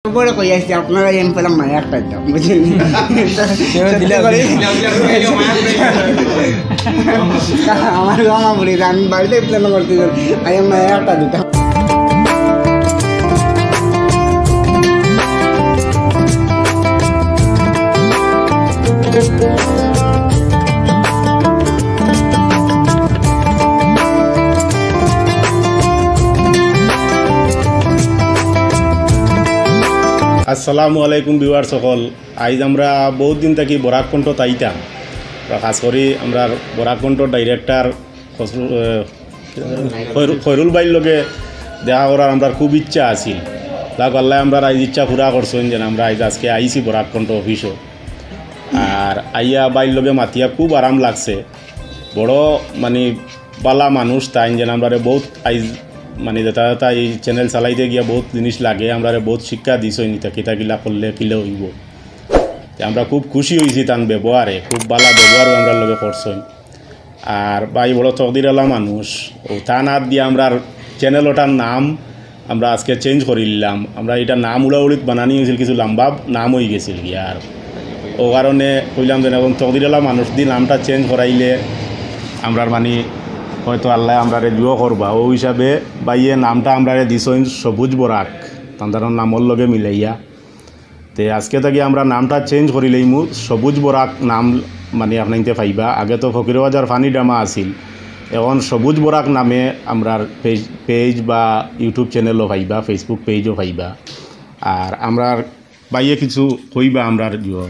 বড় কই আসছে আপনারা এম পেলাম মায়া একটা দাম বুঝলেন আমার গামা বলি আমি বাড়িতে প্ল্যান করতে আমি মায়া একটা দিতাম। আসসালামু আলাইকুম ভিউয়ার সকল। আজ আমরা বহুত দিন থাকি বরাক কণ্ঠ তাইতাম, খাস করি আমরা বরাক কণ্ঠ ডাইরেক্টর খৈরুল ভাইয়ের লগে দেখা করার আমরা খুব ইচ্ছা আছিল। লাগ আল্লাহ আমরা আজ ইচ্ছা পুরা করছেন যে আমরা আজকে আইছি বরাক কণ্ঠ অফিসও। আর আইয়া বাইর লগে মাতিয়া খুব আরাম লাগছে। বড় মানে বালা মানুষ তাই যেন আমরা বহুত আইজ মানে যেটা এই চ্যানেল চালাইতে গিয়া বহুত জিনিস লাগে, আমরা বহুত শিক্ষা দিছই নিতা কিতা কিলা করলে কিলে হইব। আমরা খুব খুশি হয়েছি তার ব্যবহারে, খুব ভালো ব্যবহারও আমরা লগে করছই। আর ভাই বড় তকদিরওয়ালা মানুষ ও তা না দিয়ে আমরা চ্যানেল ওটার নাম আমরা আজকে চেঞ্জ করে নিলাম। আমরা এটা নাম উড়াউড়িত বানানি হয়েছিল, কিছু লম্বা নাম হয়ে গেছিল গিয়া। আর ও কারণে কইলাম যে এখন তকদিরওয়ালা মানুষ দিয়ে নামটা চেঞ্জ করাইলে আমরা মানে হয়তো আল্লাহ আমরা জুয়ো করবা। ও হিসাবে বাইয়ে নামটা আমরা দিছইন সবুজ বরাক, তাদের নামর লগে মিলাইয়া। তে আজকে থেকে আমরা নামটা চেঞ্জ করিলেই মু সবুজ বরাক নাম মানে আপনাইতে পাইবা। আগে তো fakirabazar ফানি ড্রামা আছিল, এখন সবুজ বরাক নামে আমরা পেজ বা ইউটিউব চ্যানেলও পাইবা, ফেসবুক পেজও পাইবা। আর আমরা বাইয়ে কিছু কইবা আমরা জুয়ো।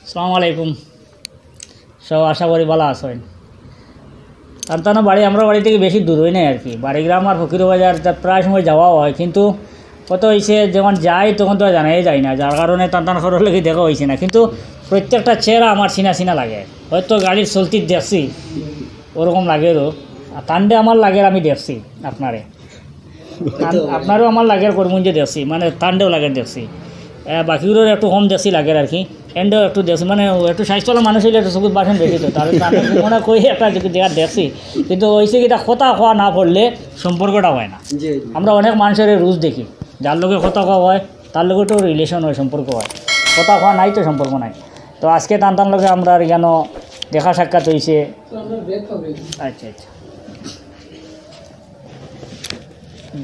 আসসালামু আলাইকুম, সব আশা করি ভালো আছেন। তান্তানো বাড়ি আমরা বাড়ি থেকে বেশি দূর হই নাই আর কি, বাড়িগ্রাম আর fakirabazar প্রায় সময় যাওয়া হয়, কিন্তু কত হয়েছে যখন যাই তখন তো জানাই যায় না, যার কারণে তান্তান খরচ লেগে দেখা হয়েছে না। কিন্তু প্রত্যেকটা চেহারা আমার চিনা চিনা লাগে, হয়তো গাড়ির চলতি দেখছি ওরকম লাগেরও, আর তান্ডে আমার লাগের আমি দেখছি আপনারে, আপনারও আমার লাগের করমুঞ্জে দেখছি, মানে তান্ডেও লাগের দেখছি, বাকিগুলোর একটু কম দেখছি লাগের আর কি, এন্ডেও একটু দেখছি, মানে একটু স্বাস্থ্যওয়ালা মানুষ হইলে একটু চকুত বাসন দেখি তো তাহলে মনে কই একটা জায়গা দেখছি। কিন্তু ওইসে কিটা কথা খাওয়া না পড়লে সম্পর্কটা হয় না। আমরা অনেক মানুষের রুজ দেখি, যার লোকে কথা খাওয়া হয় তার লোকে তো রিলেশন হয়, সম্পর্ক হয়, কথা খাওয়া নাই তো সম্পর্ক নাই। তো আজকে টান লোকে আমরা কেন দেখা সাক্ষাৎ হয়েছে। আচ্ছা আচ্ছা,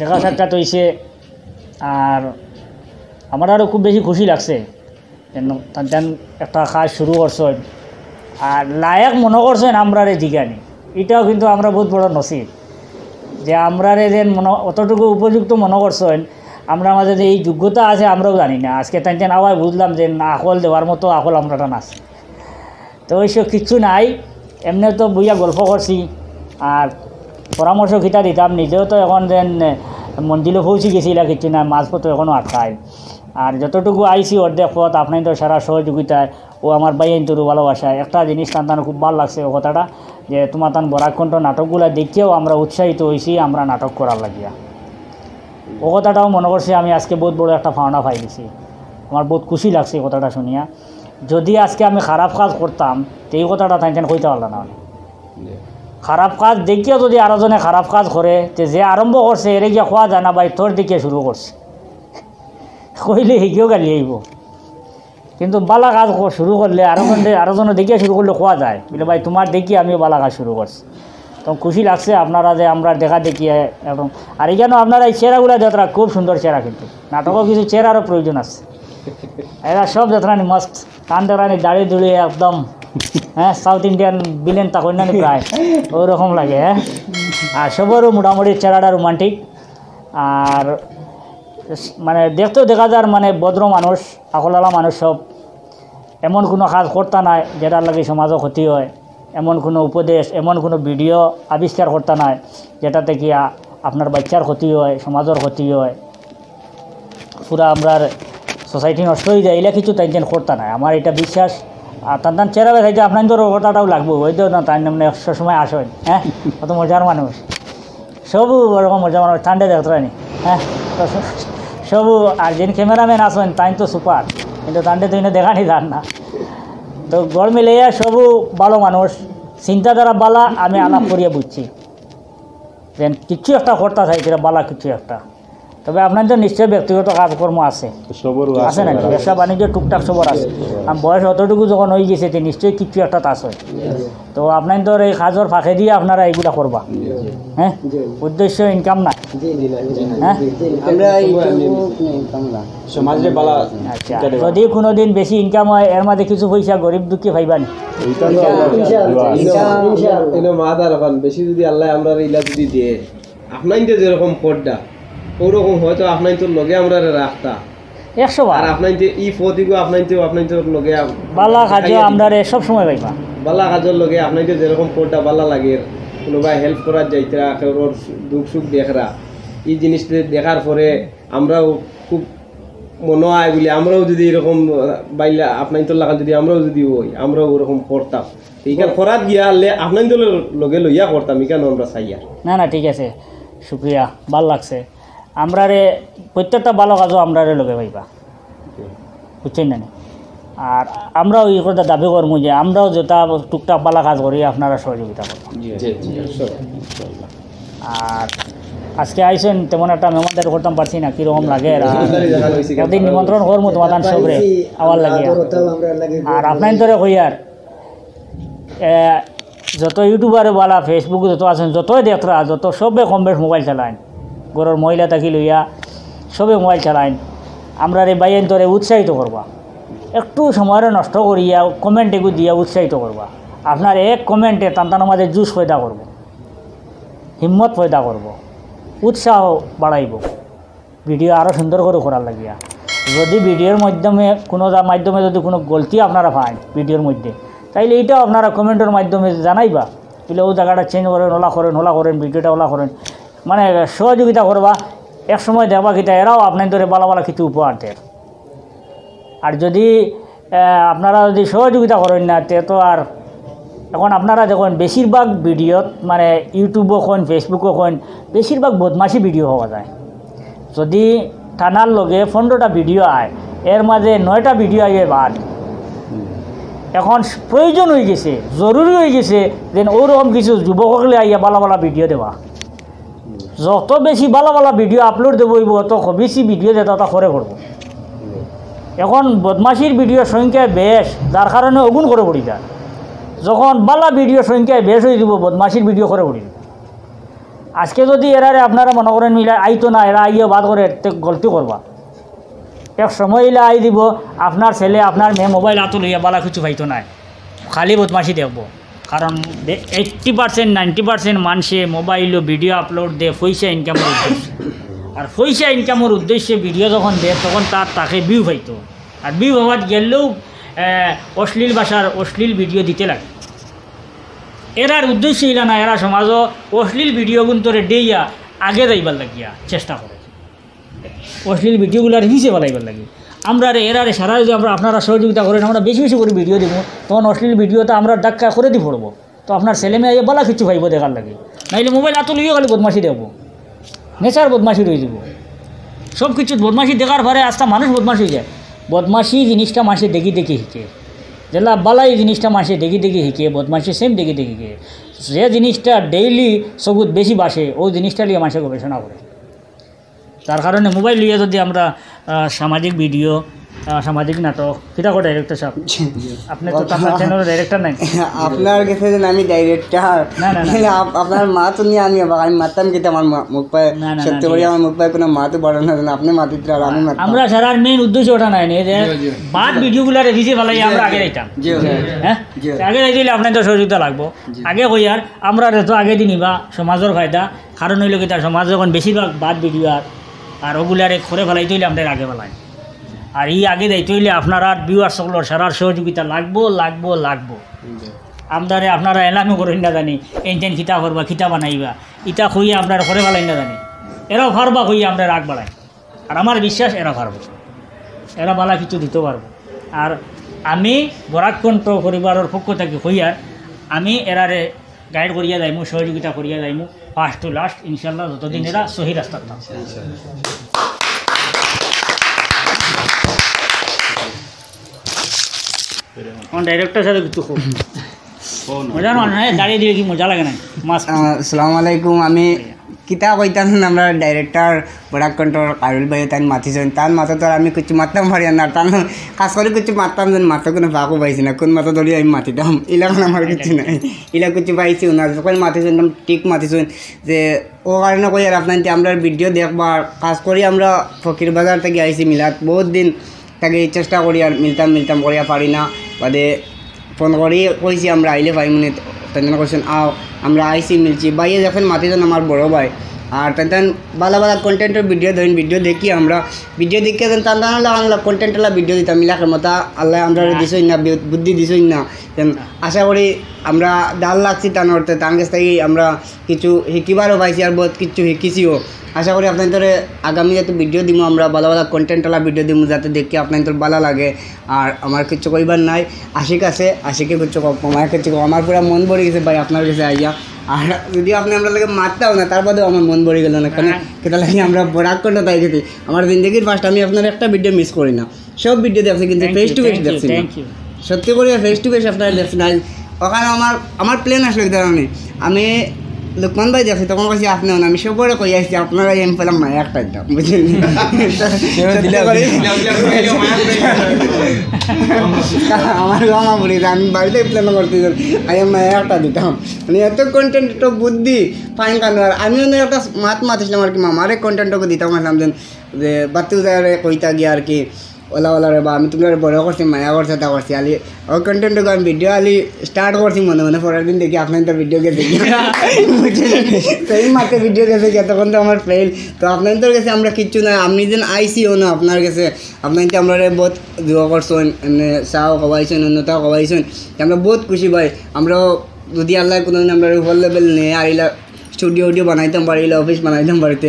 দেখা সাক্ষাৎ হয়েছে, আর আমার আরও খুব বেশি খুশি লাগছে তেন একটা কাজ শুরু করছেন আর লায়ক মনে করছেন আমরা রে জিজ্ঞানি। এটাও কিন্তু আমরা বহুত বড় নসিব যে আমরা রে যেন অতটুকু উপযুক্ত মনে করছেন। আমরা মাঝে যে এই যোগ্যতা আছে আমরাও জানি না, আজকে তেন আবার বুঝলাম যে না আকল দেওয়ার মতো আকল আমরা টান আছে। তো ওইসব কিচ্ছু নাই, এমনি তো বইয়া গল্প করছি আর পরামর্শ খিতা দিতাম। নিজেও তো এখন যেন মন্দিরে পৌঁছে গেছিলাম, কিছু না মাঝপথ এখনও আটকায়। আর যতটুকু আইসি অর্ধেক পথ আপনার তো সারা সহযোগিতায় ও আমার বাইন তোর ভালোবাসায় একটা জিনিস টান খুব ভালো লাগছে ও কথাটা, যে তোমার তান বরাক কণ্ঠ নাটকগুলো দেখেও আমরা উৎসাহিত হয়েছি আমরা নাটক করার লাগিয়া। ও কথাটাও মনে করছি আমি আজকে বহুত বড় একটা পাওনা পাই গেছি, আমার বহুত খুশি লাগছে এই কথাটা শুনিয়া। যদি আজকে আমি খারাপ কাজ করতাম তো এই কথাটা তাই কইতে পারলাম না। খারাপ কাজ দেখিও যদি আরো জনে খারাপ কাজ করে, যে আরম্ভ করছে এরে গিয়ে খোয়া যায় না ভাই তোর দিকে শুরু করছে কইলে শিখিও গালি আইব। কিন্তু বালা কাজ শুরু করলে আরো জনে দেখিয়ে শুরু করলে খোয়া যায় বলে ভাই তোমার দেখিয়ে আমিও বালা কাজ শুরু করছি। তো খুশি লাগছে আপনারা যে আমরা দেখা দেখিয়ে একদম। আর এখানেও আপনারা এই চেহারাগুলো যাত্রা খুব সুন্দর চেহারা, কিন্তু নাটকও কিছু চেহারারও প্রয়োজন আছে। এরা সব যাত্রানি মস্ত, কান দেখানি দাড়ি দুড়ি একদম হ্যাঁ সাউথ ইন্ডিয়ান বিলেন তা কন্যানি প্রায় ওই রকম লাগে। হ্যাঁ, আর সবারও মোটামুটি চেহারাটা রোমান্টিক, আর মানে দেখতেও দেখা যার মানে ভদ্র মানুষ, আকলওয়ালা মানুষ সব। এমন কোনো কাজ করতে নাই যেটার লাগে সমাজও ক্ষতি হয়, এমন কোনো উপদেশ এমন কোনো ভিডিও আবিষ্কার করতে নাই যেটাতে কি আপনার বাচ্চার ক্ষতি হয়, সমাজের ক্ষতি হয়, পুরা আমরা সোসাইটি নষ্ট হয়ে যায়, এগুলো কিছু তাই করতে নাই আমার এটা বিশ্বাস। আর তার চেহারা দেখাইতে আপনার তো কথাটাও লাগবো, হয়তো না তাই মানে 100 সময় আসেন। হ্যাঁ, কত মজার মানুষ, সবু ওরকম মজার মানুষ, ঠান্ডা দেখতে নি। হ্যাঁ, সবু আর যিনি ক্যামেরাম্যান আসেন তাই তো সুপার, কিন্তু তান্ডে তো দেখানি যান না। তো গড় মিলাইয়া সবু ভালো মানুষ, চিন্তাধারা বালা, আমি আলাপ করিয়া বুঝছি যে কিছু একটা করতে চাই, যেটা বালা কিছু একটা। তবে আপনার তো নিশ্চয়ই ব্যক্তিগত কাজকর্ম আছে আছে না ব্যবসা বাণিজ্য টুকটাক সবর আছে আর বয়স অতটুকু যখন হয়ে গেছে তো নিশ্চয়ই কিছু একটা তাস হয় তো আপনার তো এই কাজের ফাঁকে দিয়ে আপনারা এইগুলা করবা হ্যাঁ উদ্দেশ্য ইনকাম না হ্যাঁ আচ্ছা যদি কোনোদিন বেশি ইনকাম হয় এর মধ্যে কিছু পয়সা গরিব দুঃখী পাইবানি বেশি যদি আল্লাহ আমরা ইলা যদি দিয়ে আপনার যেরকম পর্দা ওরকম হয়তো আপনার তোর লগে আমরা রাখতা 100 বার আর আপনার যে ই ফতিগো আপনার তোর লগে বালা কাজ আমরা সব সময় পাইবা বালা কাজের লগে আপনার যেরকম পর্দা বালা লাগে কোনোবাই হেল্প করার যাইতরা কেউ দুঃখ সুখ দেখরা এই জিনিসটা দেখার পরে আমরাও খুব মনে হয় বলে আমরাও যদি এরকম বাইলা আপনার তোর লাগান যদি আমরাও যদি হই আমরাও ওরকম করতাম এইখান করার গিয়া আনলে আপনার তোর লগে লইয়া করতাম এখানে আমরা চাইয়া না ঠিক আছে শুক্রিয়া ভাল লাগছে আমরা রে প্রত্যেকটা ভালো কাজও আমরা রে লগে পাইবা বুঝছেন না আর আমরাও এই কথা দাবি করবো যে আমরাও যেটা টুকটাক পালা কাজ করি আপনারা সহযোগিতা করবো আর আজকে আইসেন তেমন একটা মেহমানদারি করতাম পারছি না কীরকম লাগে একদিন নিমন্ত্রণ করবো তোমার সবরে আবার লাগে আর আপনার ধরে কই আর যত ইউটিউবারে বলা ফেসবুক যত আছেন যতই দেখরা যত সবে কম বেশ মোবাইল চালাইন ঘরের মহিলা থাকি লইয়া সবে মোবাইল চালাইন আমরা রে বাইন ধরে উৎসাহিত করবা একটু সময় নষ্ট করিয়া কমেন্ট এগু দিয়া উৎসাহিত করবা আপনার এক কমেন্টে তান্তানোর মাঝে জুস পয়দা করব হিম্মত পয়দা করব উৎসাহ বাড়াইব ভিডিও আরও সুন্দর করে করার লাগিয়া যদি ভিডিওর মাধ্যমে যদি কোনো গলতি আপনারা পান ভিডিওর মধ্যে তাইলে এইটাও আপনারা কমেন্টের মাধ্যমে জানাইবা বলে ও জায়গাটা চেঞ্জ করেন ওলা করেন ভিডিওটা ওলা করেন মানে সহযোগিতা করবা এক সময় দেখবা কিতা এরাও আপনার ধরে বালা কিছু উপহার দেয় আর যদি আপনারা যদি সহযোগিতা করেন না তো আর এখন আপনারা দেখুন বেশিরভাগ ভিডিওত মানে ইউটিউবও কোন ফেসবুকও কোন বেশিরভাগ বদমাশি ভিডিও হওয়া যায় যদি টানার লগে 15টা ভিডিও আয় এর মাঝে 9টা ভিডিও আইয়ে বাদ এখন প্রয়োজন হয়ে গেছে জরুরি হয়ে গেছে যে ওরকম কিছু যুবকলে আইয়া বালা ভিডিও দেওয়া যত বেশি বালা ভিডিও আপলোড দেবো তত বেশি ভিডিও দিয়ে তত করে করবো এখন বদমাশির ভিডিওর সংখ্যায় বেশ যার কারণে অগুণ করে পড়ি যায় যখন বালা ভিডিওর সংখ্যায় বেশ হয়ে যাব বদমাশির ভিডিও করে পড়ি আজকে যদি এরারে আপনারা মনে করেন মিলে আইতো না এরা আইও বাদ করে গলতি করবা এক সময় এলে আই দিব আপনার ছেলে আপনার মেয়ে মোবাইল হাতে লইয়া বালা কিছু পাইতো না খালি বদমাশি দেখব কারণ 80% 90% মানুষে মোবাইল ভিডিও আপলোড দিয়ে পয়সা ইনকামের উদ্দেশ্যে আর পয়সা ইনকামের উদ্দেশ্যে ভিডিও যখন দেয় তখন তাকে ভিউ পাইতো আর ভিউ হওয়ার গেলেও অশ্লীল ভাষার অশ্লীল ভিডিও দিতে লাগে এরার উদ্দেশ্য ইলা না এরা সমাজও অশ্লীল ভিডিও গুন্তরে দেইয়া আগে যাইবার লাগিয়া চেষ্টা করে অশ্লীল ভিডিওগুলার হিসে বানাইবার লাগে আমরা এরারে সারা যদি আপনারা সহযোগিতা করেন আমরা বেশি করে ভিডিও দেবো তখন অশ্লীল ভিডিওটা আমরা ডাক্কা করে দিয়ে পড়বো তো আপনার ছেলে মেয়ে বলা কিছু ভাইব দেখার লাগে নাইলে মোবাইল হাতে লইও খালি বদমাশি দেখবো নেচার বদমাশি রয়ে যাব সব কিছু বদমাশি দেখার পরে আজটা মানুষ বদমাশি হয়ে যায় বদমাশি জিনিসটা মাসে দেখি শিখে যেলা বালাই জিনিসটা মাসে দেখি শিখে বদমাশি সেম দেখি শিখে যে জিনিসটা ডেইলি সবুত বেশি বাসে ওই জিনিসটা নিয়ে মাসে গবেষণা করে তার কারণে মোবাইল লিয়ে যদি আমরা সামাজিক ভিডিও সামাজিক নাটক কিটা করে ডাইরেক্টর সাহেব আপনি তো আপনার চ্যানেলের ডাইরেক্টর নাই আপনার কাছে যে আমি ডাইরেক্টর না আপনার মা তো নিয়ে আমি মারতাম কিন্তু আমার মুখ পায়ে সত্যি করে আমার মুখ পায়ে কোনো মা তো বড় না আপনি মাতিতে আর আমি আমরা সারার মেইন উদ্দেশ্য ওটা নাই যে বাদ ভিডিওগুলো রিভিউ ভালো আমরা আগে যাইতাম হ্যাঁ আগে যাইলে আপনাদের সহযোগিতা লাগবো আগে কই আর আমরা তো আগে দিনিবা সমাজের ফায়দা কারণ হইল কি তার সমাজ যখন বেশিরভাগ বাদ ভিডিও আর ওগুলারে করে ফেলাইতে হইলে আমাদের আগে ফেলাই আর এই আগে যাইতে হইলে আপনারা ভিউয়ার সকলের সারার সহযোগিতা লাগবো আপনারা এলানো করেন না জানি এনটেন খিতা করবা খিতা বানাইবা ইটা খুঁয়ে আপনারা করে ফেলাই না জানি এরাও ফারবা খুঁয়ে আমরা রাগ বাড়াই আর আমার বিশ্বাস এরা পারবো এরা বালা কিছু দিতে পারবো আর আমি বরাক কণ্ঠ পরিবারের পক্ষ থেকে হইয়ার আমি এরারে গাইড করিয়া যাইমু সহযোগিতা করিয়া যাইমু ফার্স্ট টু লাস্ট ইনশাল্লাহ যতদিন এরা সহি রাস্তা ডাইরেক্টর সাথে কিছু খুব মজা নয় দাঁড়িয়ে দিলে কি মজা লাগে না মাছ আসসালামু আলাইকুম আমি কিতা কইতাম আমরা ডাইরেক্টর বরাক কন্ট্রোল কারুল ভাই তাই মাতিছেন তার মাথা তো আর আমি কিছু মারতাম পারি না তার কাজ করে কিছু মারতাম যেন মাথা কোনো ফাঁকও পাইছি না কোন মাথা ধরে আমি মাতিতাম এলাকান আমার কিছু নাই এলা কিছু পাইছি না যখন মাতিছেন ঠিক মাতিছেন যে ও কারণে কই আর আপনার আমরা ভিডিও দেখবার কাজ করি আমরা ফকির বাজার থেকে আইছি মিলাত বহুত দিন তাকে চেষ্টা করি আর মিলতাম করিয়া পারি না বাদে ফোন করি কইছি আমরা আইলে 5 মিনিট তেন কোশ্চেন আও আমরা আইসি মিলছি ভাইয়ে যখন মাতিছেন আমার বড় ভাই আর তেন ভালো কন্টেন্টের ভিডিও দেখি আমরা ভিডিও দেখে টান টান কন্টেন্টওয়ালা ভিডিও দিতাম মিলাকের মতো আল্লাহ আমরা দিছই না বুদ্ধি দিছই না তেন আশা করি আমরা ডাল লাগছি টান করতে তার কাছ থেকে আমরা কিছু শিকিবারও পাইছি আর বহুত কিছু শিকিছিও আশা করি আপনাদের আগামী যাতে ভিডিও দিব আমরা ভালো কন্টেন্টওয়ালা ভিডিও দিব যাতে দেখে আপনাদের ভালো লাগে আর আমার কিছু কইবার নাই আশিক আছে আশিকে কিছু আমার কিছু আমার পুরো মন ভরে গেছে ভাই আপনার কাছে আইয়া আর যদি আপনি আমরা লাগে মারতাও না তার বাদেও আমার মন ভরে গেল না কারণ কেটা লাগে আমরা বরাক করতে তাই গেছি আমার জিন্দগির ফার্স্ট আমি আপনার একটা ভিডিও মিস করি না সব ভিডিও দেখছি কিন্তু ফেস টু ফেস দেখছি না সত্যি করে ফেস টু ফেস আপনারা দেখছি না ওখানে আমার প্লেন আসলো ধরনের আমি লোকমান ভাই দেখছি তখন কাছে আপনিও না আমি সবরে কই আসছি আপনারা এম পেলাম মায়া একটা দাম বুঝলেন আমার গামা বলি আমি বাড়িতে প্ল্যান করতে আমি মায়া একটা দিতাম মানে এত কন্টেন্ট এত বুদ্ধি ফাইন কান আমিও না একটা মাতিছিলাম আর কি মামারে কন্টেন্টকে দিতাম আসলাম যে বাতি কইতা গিয়া আর কি ওলা রে বা আমি তোমার বড় করছি মায়া করছে তা করছি আলি ও কন্টেন্টকে আমি ভিডিও আলি স্টার্ট করছি মনে পরের দিন দেখি আপনার ভিডিওকে দেখি সেই মাকে ভিডিও গেছে তখন তো আমার ফেল তো আপনাদের কাছে আমরা কিচ্ছু না আপনি যেন আইসিও না আপনার কাছে আপনাকে আমরা বহুত দোয়া করছেন এমনি চাও খাওয়াইছেন অন্যটাও খাওয়াইছেন আমরা বহুত খুশি ভাই আমরা যদি আল্লাহ কোনোদিন আমরা উপর লেভেল নিয়ে আইলা স্টুডিও বানাইতাম পারিলে অফিস বানাইতাম বাড়িতে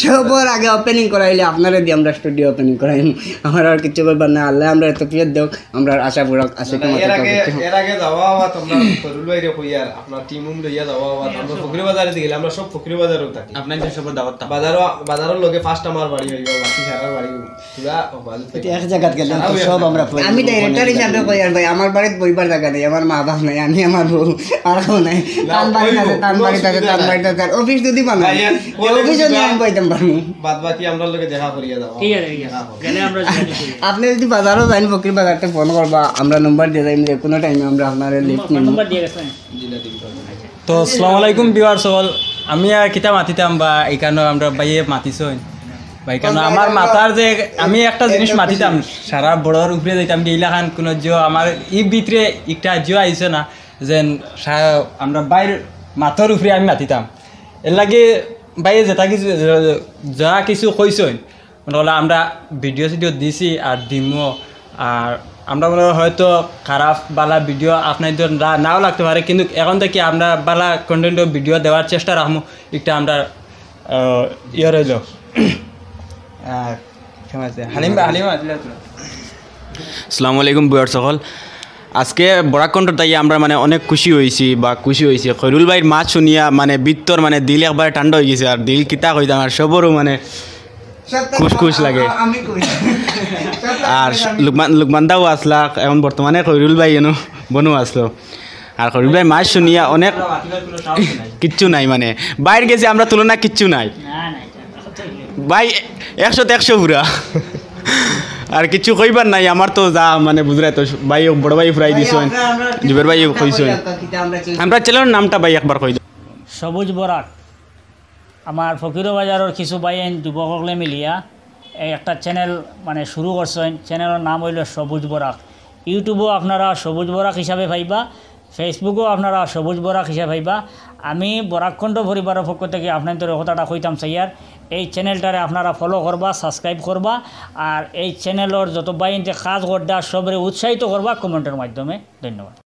সবার আগে ওপেনিং করাইলে আপনারা দিয়ে আমরা স্টুডিও ওপেনিং করাইম আমার আর কিছু ব্যাপার না আল্লাহ আমরা এত ক্লিয়ার দেখ আমরা আশা পুরো আশিকের মতো এর আগে যাওয়া হওয়া তোমরা ফরুল ভাইরে কইয়ার আপনার টিমুম লইয়া যাওয়া হওয়া আমরা ফকির বাজারে গেলাম আমরা সব ফকির বাজারেও থাকি আপনাদের সব দাওয়াত বাজারের লগে ফার্স্ট আমার বাড়ি হইব বাকি সারা বাড়ি পুরা এটা এক জায়গায় গেলাম তো সব আমরা আমি ডাইরেক্টর হিসাবে কইয়ার ভাই আমার বাড়িতে বইবার জায়গা নেই আমার মা বাপ নাই আমি আমার বউ আর কেউ নাই তান বাড়িতে অফিস যদি বানাই অফিসে নিয়ে আমি পাইতাম পারবো বাদ বাকি আমরা লগে দেখা করিয়া যাও ঠিক আছে গেলে আমরা আপনি যদি বাজারও যান ফকির বাজারতে ফোন করবা আমরা নম্বর দিয়ে যাই যে কোনো টাইমে আমরা আপনার লিস্ট নম্বর দিয়ে গেছেন তো আসসালামু আলাইকুম ভিউয়ার্স অল আমি আর কিতা মাতিতাম বা এইখানে আমরা বাইয়ে মাতিছই বা এইখানে আমার মাথার যে আমি একটা জিনিস মাতিতাম সারা বড়র উপরে যাইতাম গেইলা খান কোনো জিও আমার ই ভিতরে একটা জিও আইছে না যেন আমরা বাইর মাথার উপরে আমি মাতিতাম এর লাগে বাইরে যেটা কিছু যা কিছু কইছই মনে আমরা ভিডিও দিছি আর দিমো আর আমরা মনে হয়তো খারাপ বালা ভিডিও আপনাদের নাও লাগতে পারে কিন্তু এখন থেকে আমরা বালা কন্টেন্ট ভিডিও দেওয়ার চেষ্টা রাখবো একটা আমরা ইয়ে রইল আসসালামু আলাইকুম বুয়ার সকল আজকে বরাকণ্ঠ তাই আমরা মানে অনেক খুশি হয়েছি খৈরুল ভাইয়ের মাছ শুনিয়া মানে বিত্তর মানে দিল একবার ঠান্ডা হয়ে গেছে আর দিল কিতা কইতাম আর সবরও মানে খুশ লাগে আর লুকমান দাও আসলা এখন বর্তমানে খৈরুল ভাই এনো বনু আসলো আর খৈরুল ভাই মাছ শুনিয়া অনেক কিচ্ছু নাই মানে বাইরে গেছে আমরা তুলনা কিচ্ছু নাই ভাই 100 পুরা আর কিছু কইবার নাই আমার তো যা মানে বুঝরাই তো ভাই বড় ভাই ফুরাই দিছেন জুবের ভাই কইছেন আমরা চ্যানেলের নামটা ভাই একবার কই দাও সবুজ বরাক আমার ফকিরবাজারের কিছু বাইন যুবকসকলে মিলিয়া এই একটা চ্যানেল মানে শুরু করছেন চ্যানেলের নাম হইল সবুজ বরাক ইউটিউবেও আপনারা সবুজ বরাক হিসাবে পাইবা ফেসবুকেও আপনারা সবুজ বরাক হিসাবে পাইবা আমি বরাকখণ্ড পরিবারের পক্ষ থেকে আপনাদের কথাটা কইতাম চাইয়ার এই চ্যানেলটারে আপনারা ফলো করবা সাবস্ক্রাইব করবা আর এই চ্যানেলের যত বাইনতে কাজ করবা সবরে উৎসাহিত করবা কমেন্টের মাধ্যমে ধন্যবাদ।